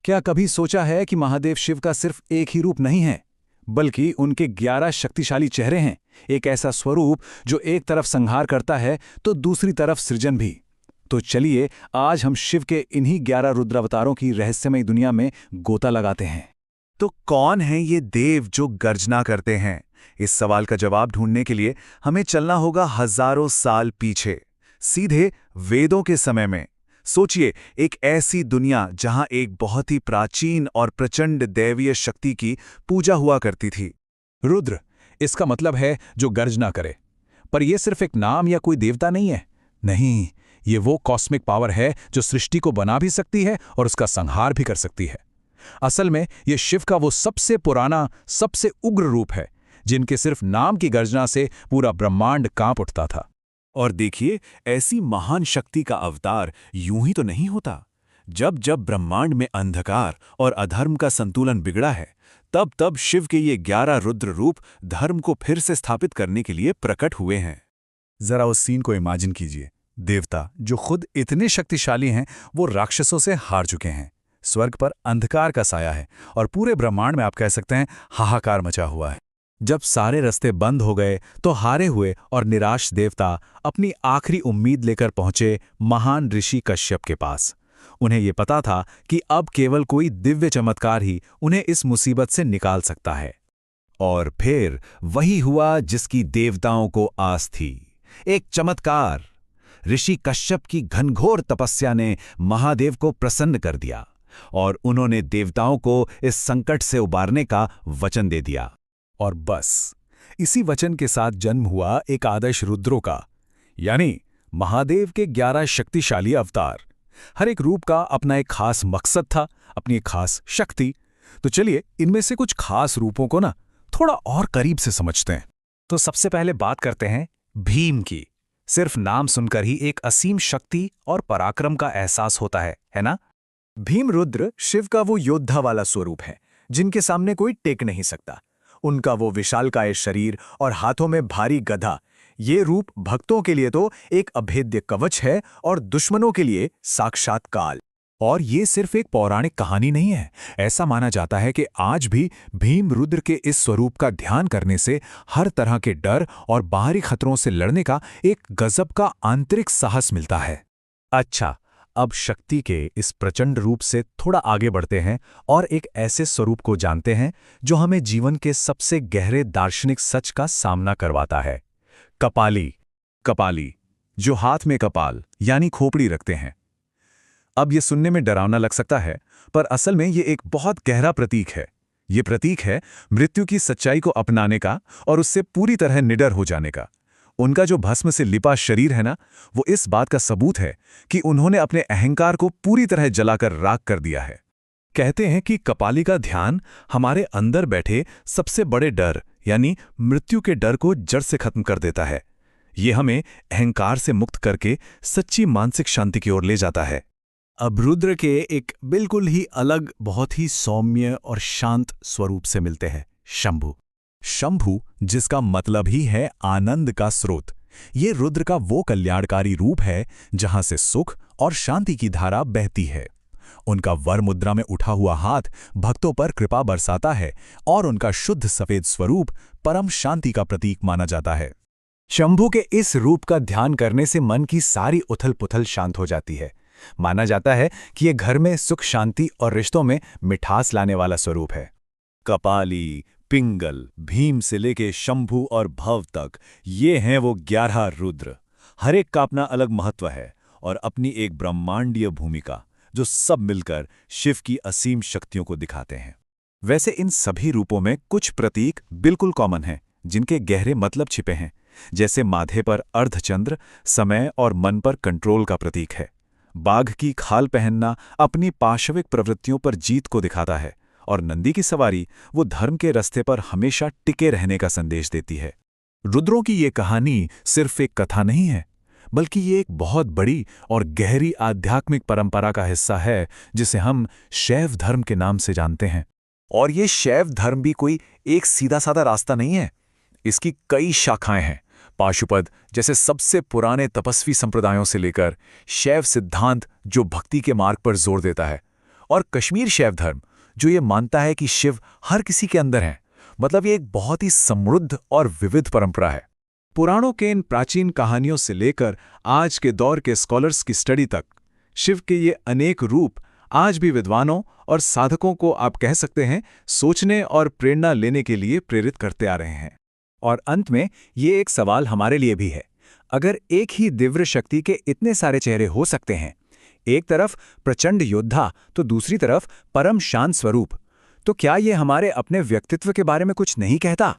क्या कभी सोचा है कि महादेव शिव का सिर्फ एक ही रूप नहीं है, बल्कि उनके 11 शक्तिशाली चेहरे हैं। एक ऐसा स्वरूप जो एक तरफ संहार करता है तो दूसरी तरफ सृजन भी। तो चलिए आज हम शिव के इन्हीं 11 रुद्रावतारों की रहस्यमय दुनिया में गोता लगाते हैं। तो कौन हैं ये देव जो गर्जना करते हैं? इस सवाल का जवाब ढूंढने के लिए हमें चलना होगा हजारों साल पीछे, सीधे वेदों के समय में। सोचिए, एक ऐसी दुनिया जहां एक बहुत ही प्राचीन और प्रचंड दैवीय शक्ति की पूजा हुआ करती थी। रुद्र, इसका मतलब है जो गर्जना करे। पर यह सिर्फ एक नाम या कोई देवता नहीं है। नहीं, ये वो कॉस्मिक पावर है जो सृष्टि को बना भी सकती है और उसका संहार भी कर सकती है। असल में यह शिव का वो सबसे पुराना, सबसे उग्र रूप है, जिनके सिर्फ नाम की गर्जना से पूरा ब्रह्मांड कांप उठता था। और देखिए, ऐसी महान शक्ति का अवतार यूं ही तो नहीं होता। जब जब ब्रह्मांड में अंधकार और अधर्म का संतुलन बिगड़ा है, तब तब शिव के ये 11 रुद्र रूप धर्म को फिर से स्थापित करने के लिए प्रकट हुए हैं। जरा उस सीन को इमेजिन कीजिए। देवता जो खुद इतने शक्तिशाली हैं, वो राक्षसों से हार चुके हैं। स्वर्ग पर अंधकार का साया है और पूरे ब्रह्मांड में आप कह सकते हैं हाहाकार मचा हुआ है। जब सारे रास्ते बंद हो गए तो हारे हुए और निराश देवता अपनी आखिरी उम्मीद लेकर पहुंचे महान ऋषि कश्यप के पास। उन्हें यह पता था कि अब केवल कोई दिव्य चमत्कार ही उन्हें इस मुसीबत से निकाल सकता है। और फिर वही हुआ जिसकी देवताओं को आस थी, एक चमत्कार। ऋषि कश्यप की घनघोर तपस्या ने महादेव को प्रसन्न कर दिया और उन्होंने देवताओं को इस संकट से उबारने का वचन दे दिया। और बस इसी वचन के साथ जन्म हुआ एक आदर्श रुद्रों का, यानी महादेव के 11 शक्तिशाली अवतार। हर एक रूप का अपना एक खास मकसद था, अपनी एक खास शक्ति। तो चलिए इनमें से कुछ खास रूपों को ना थोड़ा और करीब से समझते हैं। तो सबसे पहले बात करते हैं भीम की। सिर्फ नाम सुनकर ही एक असीम शक्ति और पराक्रम का एहसास होता है ना? भीम रुद्र शिव का वो योद्धा वाला स्वरूप है जिनके सामने कोई टेक नहीं सकता। उनका वो विशालकाय शरीर और हाथों में भारी गदा, ये रूप भक्तों के लिए तो एक अभेद्य कवच है और दुश्मनों के लिए साक्षात काल। और ये सिर्फ एक पौराणिक कहानी नहीं है। ऐसा माना जाता है कि आज भी भीम रुद्र के इस स्वरूप का ध्यान करने से हर तरह के डर और बाहरी खतरों से लड़ने का एक गजब का आंतरिक साहस मिलता है। अच्छा, अब शक्ति के इस प्रचंड रूप से थोड़ा आगे बढ़ते हैं और एक ऐसे स्वरूप को जानते हैं जो हमें जीवन के सबसे गहरे दार्शनिक सच का सामना करवाता है। कपाली। कपाली, जो हाथ में कपाल यानी खोपड़ी रखते हैं। अब ये सुनने में डरावना लग सकता है, पर असल में ये एक बहुत गहरा प्रतीक है। ये प्रतीक है मृत्यु की सच्चाई को अपनाने का और उससे पूरी तरह निडर हो जाने का। उनका जो भस्म से लिपा शरीर है ना, वो इस बात का सबूत है कि उन्होंने अपने अहंकार को पूरी तरह जलाकर राख कर दिया है। कहते हैं कि कपाली का ध्यान हमारे अंदर बैठे सबसे बड़े डर यानी मृत्यु के डर को जड़ से खत्म कर देता है। ये हमें अहंकार से मुक्त करके सच्ची मानसिक शांति की ओर ले जाता है। अब रुद्र के एक बिल्कुल ही अलग, बहुत ही सौम्य और शांत स्वरूप से मिलते हैं शंभु। शंभु, जिसका मतलब ही है आनंद का स्रोत। ये रुद्र का वो कल्याणकारी रूप है जहां से सुख और शांति की धारा बहती है। उनका वर मुद्रा में उठा हुआ हाथ भक्तों पर कृपा बरसाता है और उनका शुद्ध सफेद स्वरूप परम शांति का प्रतीक माना जाता है। शंभु के इस रूप का ध्यान करने से मन की सारी उथल पुथल शांत हो जाती है। माना जाता है कि ये घर में सुख, शांति और रिश्तों में मिठास लाने वाला स्वरूप है। कपाली, पिंगल, भीम से लेके शंभु और भव तक, ये हैं वो 11 रुद्र। हर एक का अपना अलग महत्व है और अपनी एक ब्रह्मांडीय भूमिका, जो सब मिलकर शिव की असीम शक्तियों को दिखाते हैं। वैसे इन सभी रूपों में कुछ प्रतीक बिल्कुल कॉमन हैं, जिनके गहरे मतलब छिपे हैं। जैसे माथे पर अर्धचंद्र समय और मन पर कंट्रोल का प्रतीक है। बाघ की खाल पहनना अपनी पाशविक प्रवृत्तियों पर जीत को दिखाता है और नंदी की सवारी वो धर्म के रास्ते पर हमेशा टिके रहने का संदेश देती है। रुद्रों की ये कहानी सिर्फ एक कथा नहीं है, बल्कि ये एक बहुत बड़ी और गहरी आध्यात्मिक परंपरा का हिस्सा है जिसे हम शैव धर्म के नाम से जानते हैं। और ये शैव धर्म भी कोई एक सीधा साधा रास्ता नहीं है। इसकी कई शाखाएं हैं। पाशुपद जैसे सबसे पुराने तपस्वी संप्रदायों से लेकर शैव सिद्धांत जो भक्ति के मार्ग पर जोर देता है, और कश्मीर शैव धर्म जो ये मानता है कि शिव हर किसी के अंदर है। मतलब ये एक बहुत ही समृद्ध और विविध परंपरा है। पुराणों के इन प्राचीन कहानियों से लेकर आज के दौर के स्कॉलर्स की स्टडी तक शिव के ये अनेक रूप आज भी विद्वानों और साधकों को आप कह सकते हैं सोचने और प्रेरणा लेने के लिए प्रेरित करते आ रहे हैं। और अंत में ये एक सवाल हमारे लिए भी है, अगर एक ही दिव्य शक्ति के इतने सारे चेहरे हो सकते हैं, एक तरफ प्रचंड योद्धा तो दूसरी तरफ परम शांत स्वरूप, तो क्या ये हमारे अपने व्यक्तित्व के बारे में कुछ नहीं कहता?